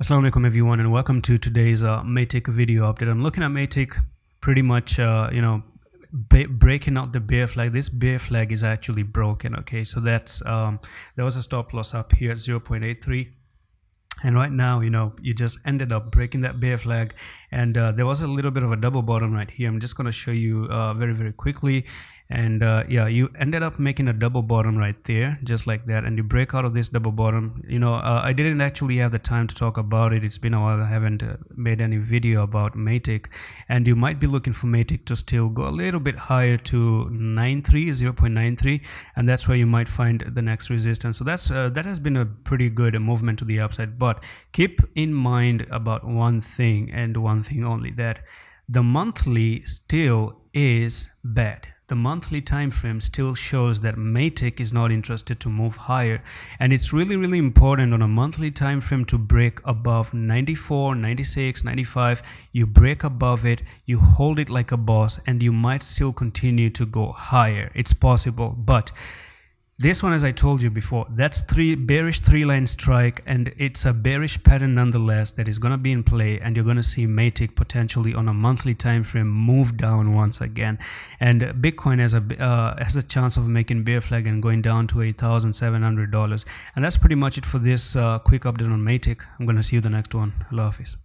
Assalamu alaikum everyone, and welcome to today's Matic video update. I'm looking at Matic pretty much breaking out the bear flag. This bear flag is actually broken. Okay, so that's there was a stop loss up here at 0.83, and right now you just ended up breaking that bear flag, and there was a little bit of a double bottom right here. I'm just going to show you very quickly. And yeah, you ended up making a double bottom right there, just like that, and you break out of this double bottom. I didn't actually have the time to talk about it. It's been a while. I haven't made any video about Matic, and you might be looking for Matic to still go a little bit higher to 0.93, and that's where you might find the next resistance. So that's that has been a pretty good movement to the upside. But keep in mind about one thing, and one thing only, that the monthly still is bad. The monthly time frame still shows that Matic is not interested to move higher, and it's really important on a monthly time frame to break above 94, 96, 95. You break above it, you hold it like a boss, and you might still continue to go higher. It's possible, but this one, as I told you before, that's bearish three-line strike, and it's a bearish pattern nonetheless that is going to be in play, and you're going to see Matic potentially on a monthly time frame move down once again, and Bitcoin has a chance of making bear flag and going down to $8,700. And that's pretty much it for this quick update on Matic. I'm going to see you the next one. Allah Hafiz.